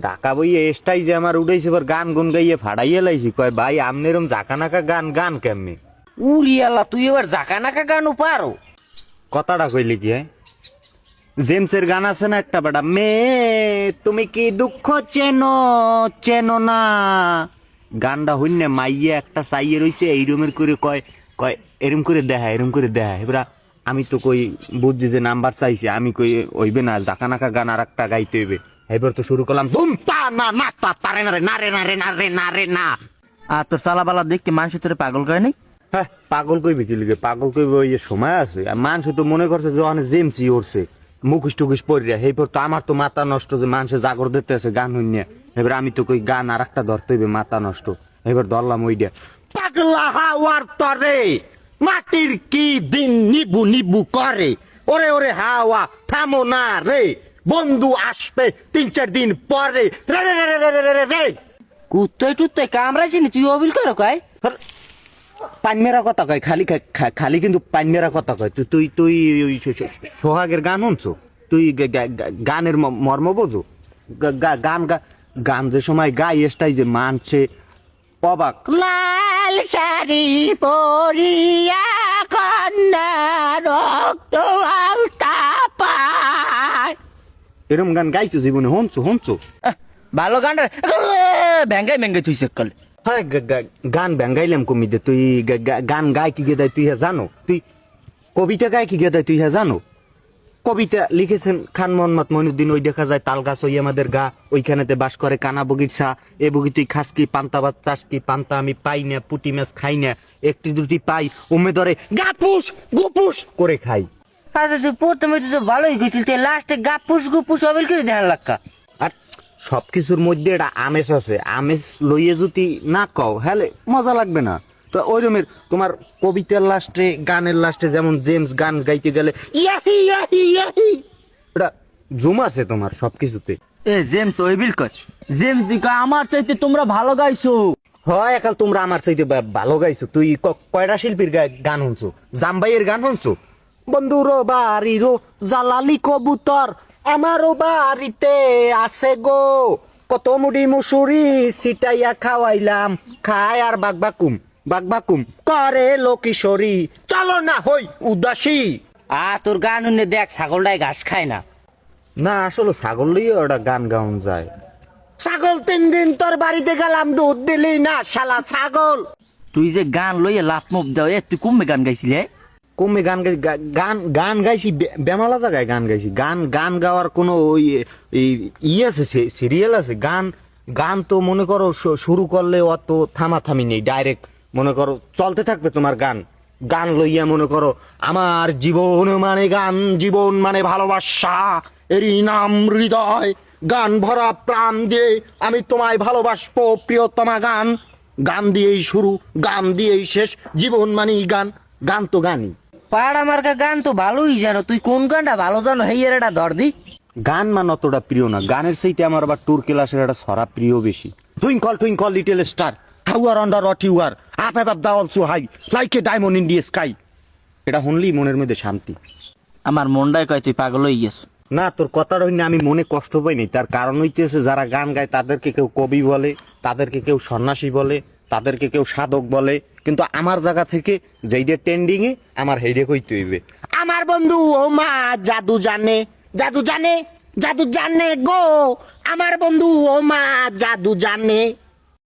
ঢাকা বই এসটাই যে আমার উঠাইছে, এবার গান গুন গাইয়ে ফাড়াইয়ে লাইছি। কয় ভাই আমনেরম জাকা নাকা গান গান কেমনি? উরিয়ালা তুই এবার জাকা নাকা গানও পারো? কথাটা কইলি কি? হ্যাঁ, জেমসের গান আছে না একটা, বেটা মে তুমি কি দুঃখ চেনো চেনো না, গানটা হইনে মাইয়ে একটা চাইয়ে রইছে এইরমের করে কয় কয় এরম করে দেখা এরম করে দেখা। এবার আমি তো কই বুঝছি যে নাম্বার চাইছে, আমি কই হইবে না, জাকা নাকা গান আর একটা গাইতে হইবে। এবার তো শুরু করলাম ধুম তা না না তা তারে না রে না রে না রে না রে না রে না। আর তোর সালাবালা দেখতে মানুষ তোরে পাগল করে নাই? হ্যাঁ, পাগল কইবে কি লিগে? পাগল কইবে ওই সময় আছে। আর মানুষ তো মনে করছে যে অনেক জেমসি উঠছে মুখোশ টুকুশ পড়িয়া, এইপর তো আমার তো মাথা নষ্ট যে মানুষের জাগর দিতে আছে গান হইনিয়া। এবার আমি তো কই গান আর একটা ধরতে হইবে, মাথা নষ্ট। এবার ধরলাম ওইটা পাগলা হাওয়ার তরে মাটির কি দিন নিবু নিবু করে, ওরে ওরে হাওয়া থামো না রে, বন্ধু আসবে 3-4 দিন পরে রে রে রে রে রে রে রে। কুত্তই টুত্তই কামড়াইছি নি তুই অবিল করো কয়? পানমেরা কথা কয় খালি, খালি কিন্তু পানমেরা কথা কয়। তুই তুই ওই সোহাগের গান শুনছো? তুই গানের মর্ম বোঝো? গান গান যে সময় গাই এসটাই যে মানছে অবাক। লাল শাড়ি পরিয়া কন্যা রক্ত আলতা পায়, এরম গান গাইছো জীবনে? শুনছো? ভালো গানটা ভেঙ্গাই ভেঙ্গাই তুই সেকাল। হ্যাঁ, গান ব্যাঙ্গাইলাম কমিতে। তুই গান গায় কি গেদায় তুই হ্যাঁ জানো? তুই কবিতা গায় কি গেদায় তুই হ্যাঁ জানো? কবিতা লিখেছেন খান মোহাম্মদ মঈনুদ্দিন। ওই দেখা যায় তাল গাছ ওই আমাদের গা, ওইখানেতে বাস করে কানা বগিরছা, এ বগি তুই খাস কি পান্তা ভাত চাস কি, পান্তা আমি পাই না, পুটি মাছ খাই না, একটি দুটি পাই ওমে ধরে গাপুস গুপুস করে খাই। আচ্ছা তুই প্রথমে তো ভালোই গেছিল, লাস্টে গাপুস গুপুস অবিল করে দেখার লাক্কা। আর সবকিছুর মধ্যে এটা আমেজ আছে, আমেজ লইয়ে যদি না কও হ্যালে মজা লাগবে না। তো ওই রকমের তোমার কবিতার লাস্টে গানের লাস্টে যেমন জেমস গান গাইতে গেলে ইয়াহি ইয়াহি ইয়াহি, এটা জুম আছে তোমার সবকিছুতে। এ জেমস অবিল কর, জেমস দিকা আমার চাইতে তোমরা ভালো গাইছো। হয় একাল তোমরা আমার চাইতে ভালো গাইছো। তুই কয়টা শিল্পীর গান শুনছো? জামবাইয়ের গান শুনছো? বন্ধুরো বাড়িরো জালালি কবুতর আমারও বাড়িতে আছে গো, কত মুড়ি মুসুরি সিটাইয়া খাওয়াইলাম, খায় আর বাগবাকুম করে লোকিশোরী, চলো না হই উদাসী। তোর গান শুনে দেখ ছাগলটাই ঘাস খায় না। না আসলে ছাগল লইয়ে ওটা গান গাউন যায়। ছাগল 3 দিন তোর বাড়িতে গেলাম দুধ দিলি না শালা ছাগল। তুই যে গান লইয়ে লাভ মুভ দাও, তুই কমবে গান গাইছিলে? কমে গান গাই, গান গাইছি বেমালা জায়গায় গান গাইছি। গান গাওয়ার কোনো ওই ই আছে, সিরিয়াল আছে? গান তো মনে করো শুরু করলে অত থামাথামি নেই, ডাইরেক্ট মনে করো চলতে থাকবে তোমার গান লইয়া। মনে করো আমার জীবন মানে গান, জীবন মানে ভালোবাসা, এরই নাম হৃদয়, গান ভরা প্রাণ দিয়ে আমি তোমায় ভালোবাসবো প্রিয়তমা। গান দিয়েই শুরু, গান দিয়েই শেষ, জীবন মানেই গান তো গানই। পাড়া মার্কা গান তো ভালোই জানো, তুই কোন গানটা ভালো জানো হেইয়ের এটা ধর দি। গান মানে অতটা প্রিয় না, গানের চাইতে আমার আবার টুর ক্লাসের একটা ছড়া প্রিয় বেশি। Twinkle little star, how are under what you are, up above the also high, like a diamond in the sky. এটা শুনলেই মনের মধ্যে শান্তি। আমার মনটাই কয় তুই পাগল হয়ে গেছ। না, তোর কথাটা হইনি আমি মনে কষ্ট পাই নাই। তার কারণ হইতেছে যারা গান গায় তাদেরকে কেউ কবি বলে, তাদেরকে কেউ সন্ন্যাসী বলে, তাদেরকে কেউ সাধক বলে, কিন্তু আমার জায়গা থেকে যেইটা ট্রেন্ডিং এ আমার হেইডে কইতে হইবে আমার বন্ধু ও মা জাদু জানে, জাদু জানে, জাদু জানে গো, আমার বন্ধু ও মা জাদু জানে।